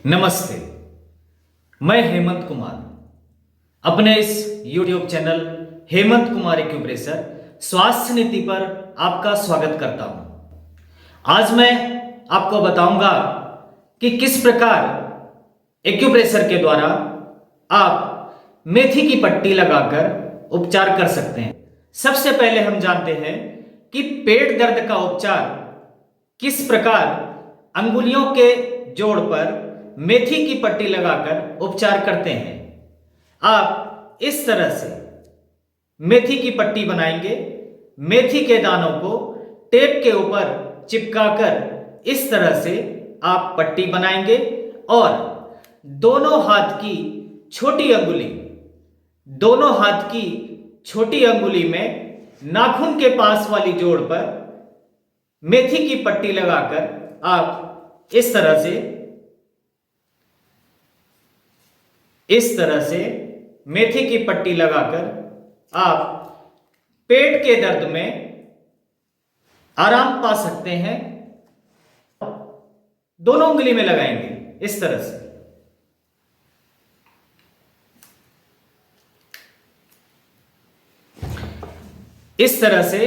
नमस्ते। मैं हेमंत कुमार अपने इस YouTube channel Hemant Kumar acupressure स्वास्थ्य नीति पर आपका स्वागत करता हूं। आज मैं आपको बताऊंगा कि किस प्रकार एक्यूप्रेशर के द्वारा आप मेथी की पट्टी लगाकर उपचार कर सकते हैं। सबसे पहले हम जानते हैं कि पेट दर्द का उपचार किस प्रकार अंगुलियों के जोड़ पर मेथी की पट्टी लगाकर उपचार करते हैं। आप इस तरह से मेथी की पट्टी बनाएंगे। मेथी के दानों को टेप के ऊपर चिपकाकर इस तरह से आप पट्टी बनाएंगे और दोनों हाथ की छोटी अंगुली में नाखून के पास वाली जोड़ पर मेथी की पट्टी लगाकर आप इस तरह से मेथी की पट्टी लगाकर आप पेट के दर्द में आराम पा सकते हैं। दोनों उंगली में लगाएंगे इस तरह से। इस तरह से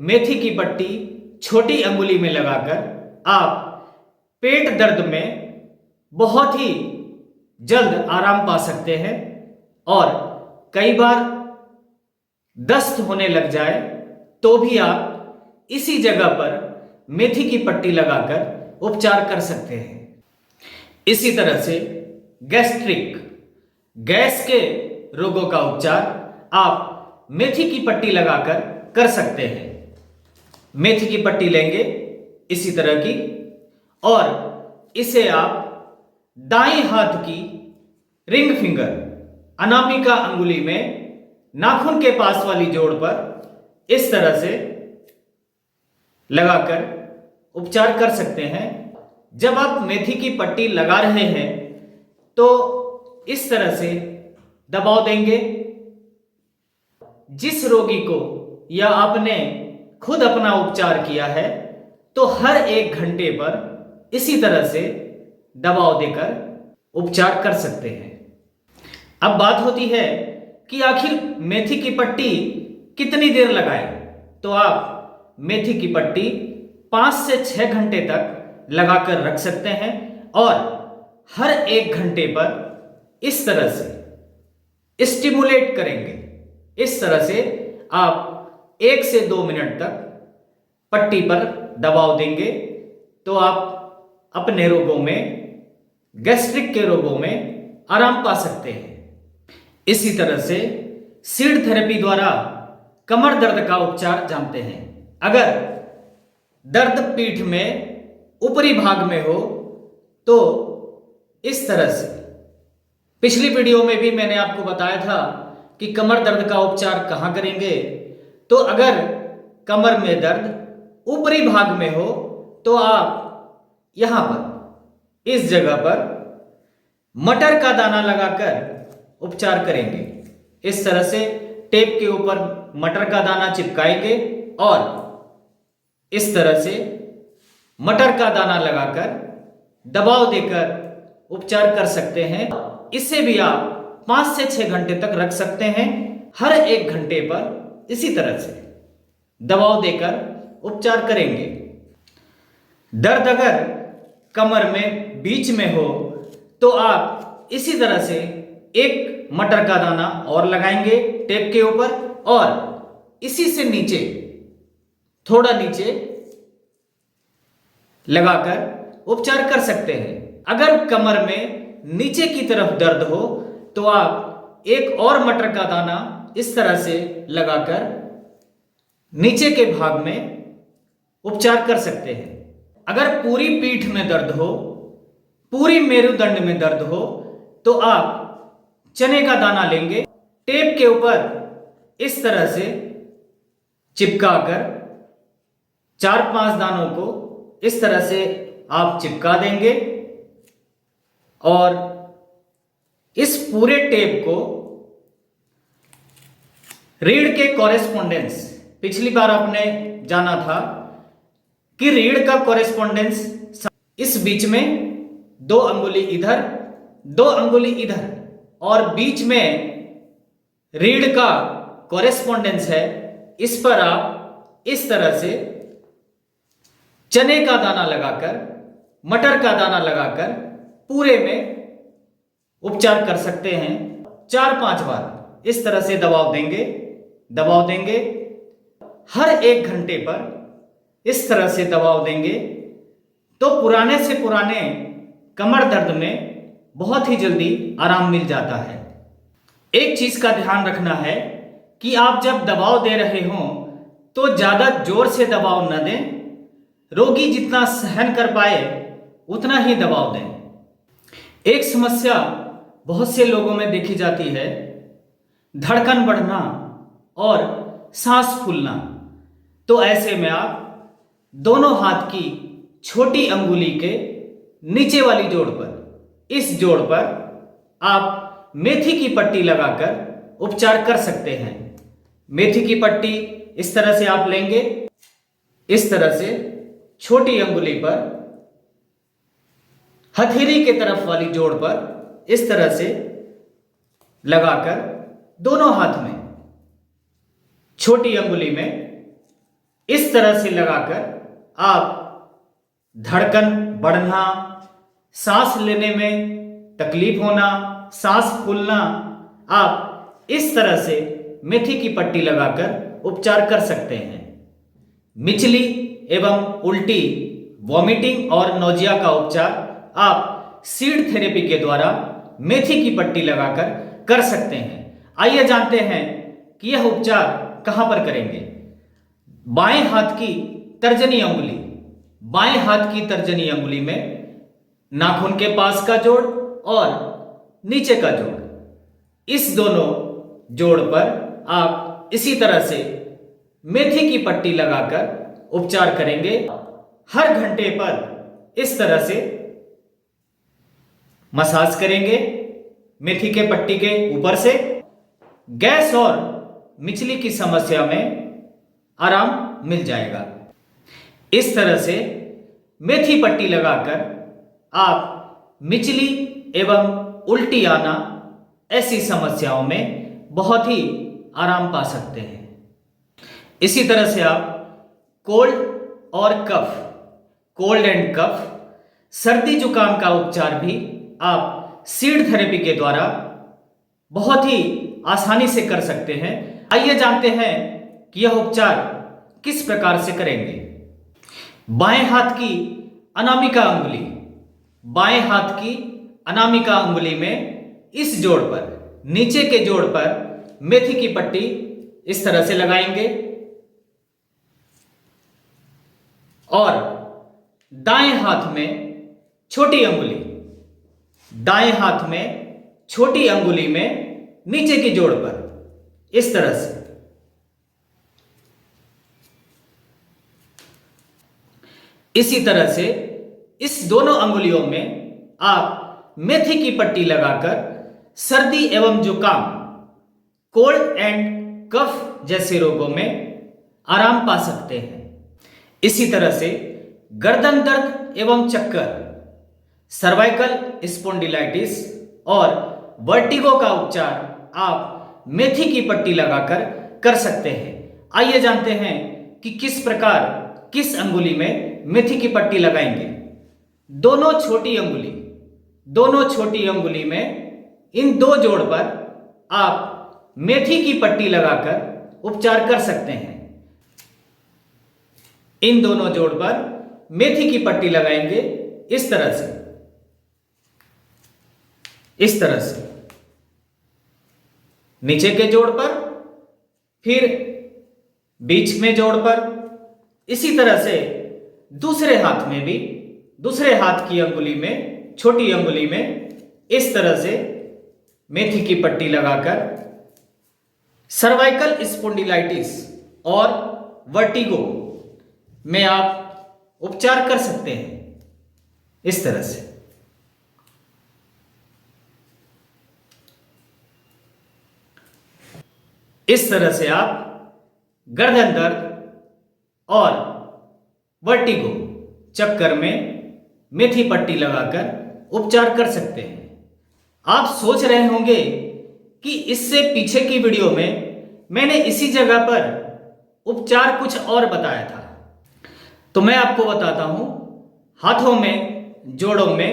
मेथी की पट्टी छोटी अंगुली में लगाकर आप पेट दर्द में बहुत ही जल्द आराम पा सकते हैं। और कई बार दस्त होने लग जाए तो भी आप इसी जगह पर मेथी की पट्टी लगाकर उपचार कर सकते हैं। इसी तरह से गैस के रोगों का उपचार आप मेथी की पट्टी लगाकर कर सकते हैं। मेथी की पट्टी लेंगे इसी तरह की और इसे आप दाएं हाथ की रिंग फिंगर अनामिका अंगुली में नाखून के पास वाली जोड़ पर इस तरह से लगाकर उपचार कर सकते हैं। जब आप मेथी की पट्टी लगा रहे हैं तो इस तरह से दबाव देंगे। जिस रोगी को या आपने खुद अपना उपचार किया है तो हर 1 घंटे पर इसी तरह से दबाव देकर उपचार कर सकते हैं। अब बात होती है कि आखिर मेथी की पट्टी कितनी देर लगाएं। तो आप मेथी की पट्टी 5 से 6 घंटे तक लगाकर रख सकते हैं और हर 1 घंटे पर इस तरह से स्टिमुलेट करेंगे। इस तरह से आप 1 से 2 मिनट तक पट्टी पर दबाव देंगे तो आप अपने रोगों में, गैस्ट्रिक के रोगों में आराम पा सकते हैं। इसी तरह से सीड थेरेपी द्वारा कमर दर्द का उपचार जानते हैं। अगर दर्द पीठ में ऊपरी भाग में हो तो इस तरह से, पिछली वीडियो में भी मैंने आपको बताया था कि कमर दर्द का उपचार कहां करेंगे। तो अगर कमर में दर्द ऊपरी भाग में हो तो आप यहां पर इस जगह पर मटर का दाना लगाकर उपचार करेंगे। इस तरह से टेप के ऊपर मटर का दाना चिपकाएंगे और इस तरह से मटर का दाना लगाकर दबाव देकर उपचार कर सकते हैं। इसे भी आप 5 से 6 घंटे तक रख सकते हैं। हर 1 घंटे पर इसी तरह से दबाव देकर उपचार करेंगे। दर्द अगर कमर में बीच में हो तो आप इसी तरह से एक मटर का दाना और लगाएंगे टेप के ऊपर और इसी से नीचे, थोड़ा नीचे लगाकर उपचार कर सकते हैं। अगर कमर में नीचे की तरफ दर्द हो तो आप एक और मटर का दाना इस तरह से लगाकर नीचे के भाग में उपचार कर सकते हैं। अगर पूरी पीठ में दर्द हो, पूरी मेरुदंड में दर्द हो तो आप चने का दाना लेंगे, टेप के ऊपर इस तरह से चिपकाकर 4-5 दानों को इस तरह से आप चिपका देंगे और इस पूरे टेप को रीढ़ के कॉरेस्पॉन्डेंस, पिछली बार आपने जाना था कि रीढ़ का कॉरेस्पॉन्डेंस इस बीच में 2 अंगुली इधर, 2 अंगुली इधर, और बीच में रीढ़ का कॉरेस्पॉन्डेंस है, इस पर आप इस तरह से चने का दाना लगाकर, मटर का दाना लगाकर पूरे में उपचार कर सकते हैं। 4-5 बार इस तरह से दबाव देंगे, दबाव देंगे, हर 1 घंटे पर इस तरह से दबाव देंगे तो पुराने से पुराने कमर दर्द में बहुत ही जल्दी आराम मिल जाता है। एक चीज का ध्यान रखना है कि आप जब दबाव दे रहे हों तो ज्यादा जोर से दबाव न दें, रोगी जितना सहन कर पाए उतना ही दबाव दें। एक समस्या बहुत से लोगों में देखी जाती है, धड़कन बढ़ना और सांस फूलना। तो ऐसे में आप दोनों हाथ की छोटी अंगुली के नीचे वाली जोड़ पर, इस जोड़ पर आप मेथी की पट्टी लगाकर उपचार कर सकते हैं। मेथी की पट्टी इस तरह से आप लेंगे, इस तरह से छोटी अंगुली पर, हथेली के तरफ वाली जोड़ पर इस तरह से लगाकर दोनों हाथ में, छोटी अंगुली में इस तरह से लगाकर आप धड़कन बढ़ना, सांस लेने में तकलीफ होना, सांस फूलना, आप इस तरह से मेथी की पट्टी लगाकर उपचार कर सकते हैं। मिचली एवं उल्टी, वॉमिटिंग और नोजिया का उपचार आप सीड थेरेपी के द्वारा मेथी की पट्टी लगाकर कर सकते हैं। आइए जानते हैं कि यह उपचार कहां पर करेंगे। बाएं हाथ की तर्जनी अंगुली, बाएं हाथ की तर्जनी अंगुली में नाखून के पास का जोड़ और नीचे का जोड़, इस दोनों जोड़ पर आप इसी तरह से मेथी की पट्टी लगाकर उपचार करेंगे। हर घंटे पर इस तरह से मसाज करेंगे मेथी के पट्टी के ऊपर से। गैस और मिचली की समस्या में आराम मिल जाएगा। इस तरह से मेथी पट्टी लगाकर आप मिचली एवं उल्टी आना ऐसी समस्याओं में बहुत ही आराम पा सकते हैं। इसी तरह से आप कोल्ड और कफ, कोल्ड एंड कफ, सर्दी जुकाम का उपचार भी आप सीड थेरेपी के द्वारा बहुत ही आसानी से कर सकते हैं। आइए जानते हैं कि यह उपचार किस प्रकार से करेंगे। बाएं हाथ की अनामिका अंगुली, बाएं हाथ की अनामिका अंगुली में इस जोड़ पर, नीचे के जोड़ पर मेथी की पट्टी इस तरह से लगाएंगे और दाएं हाथ में छोटी अंगुली, दाएं हाथ में छोटी अंगुली में नीचे की जोड़ पर इस तरह से, इसी तरह से इस दोनों अंगुलियों में आप मेथी की पट्टी लगाकर सर्दी एवं जुकाम, कोल्ड एंड कफ जैसे रोगों में आराम पा सकते हैं। इसी तरह से गर्दन दर्द एवं चक्कर, सर्वाइकल स्पॉन्डिलाइटिस और वर्टिगो का उपचार आप मेथी की पट्टी लगाकर कर सकते हैं। आइए जानते हैं कि किस प्रकार, किस अंगुली में मेथी की पट्टी लगाएंगे। दोनों छोटी अंगुली, दोनों छोटी अंगुली में इन दो जोड़ पर आप मेथी की पट्टी लगाकर उपचार कर सकते हैं। इन दोनों जोड़ पर मेथी की पट्टी लगाएंगे इस तरह से, इस तरह से नीचे के जोड़ पर, फिर बीच में जोड़ पर, इसी तरह से दूसरे हाथ में भी, दूसरे हाथ की अंगुली में, छोटी अंगुली में इस तरह से मेथी की पट्टी लगाकर सर्वाइकल स्पॉन्डिलाइटिस और वर्टिगो में आप उपचार कर सकते हैं इस तरह से। इस तरह से आप गर्दन दर्द और वर्टिगो, चक्कर में मेथी पट्टी लगाकर उपचार कर सकते हैं। आप सोच रहे होंगे कि इससे पीछे की वीडियो में मैंने इसी जगह पर उपचार कुछ और बताया था, तो मैं आपको बताता हूं, हाथों में, जोड़ों में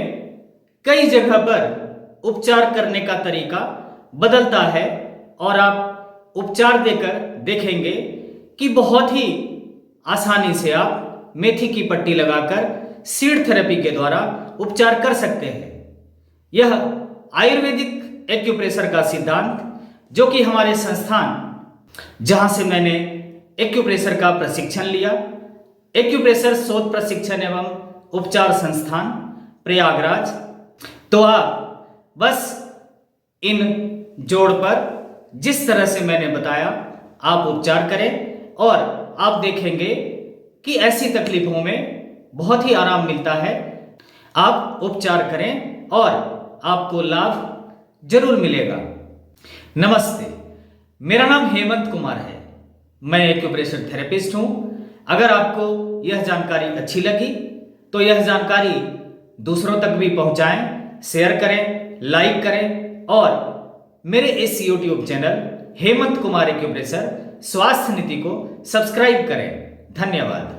कई जगह पर उपचार करने का तरीका बदलता है और आप उपचार देकर देखेंगे कि बहुत ही आसानी से आप मेथी की पट्टी लगाकर सीड थेरेपी के द्वारा उपचार कर सकते हैं। यह आयुर्वेदिक एक्यूप्रेशर का सिद्धांत, जो कि हमारे संस्थान जहां से मैंने एक्यूप्रेशर का प्रशिक्षण लिया, एक्यूप्रेशर शोध प्रशिक्षण एवं उपचार संस्थान प्रयागराज, तो आप बस इन जोड़ पर जिस तरह से मैंने बताया आप उपचार करें और आप देखेंगे कि ऐसी तकलीफों में बहुत ही आराम मिलता है। आप उपचार करें और आपको लाभ जरूर मिलेगा। नमस्ते, मेरा नाम हेमंत कुमार है। मैं एक्यूप्रेशर थेरेपिस्ट हूं। अगर आपको यह जानकारी अच्छी लगी तो यह जानकारी दूसरों तक भी पहुंचाएं, शेयर करें, लाइक करें और मेरे इस YouTube channel Hemant Kumar acupressure स्वास्थ्य नीति को सब्सक्राइब करें। धन्यवाद।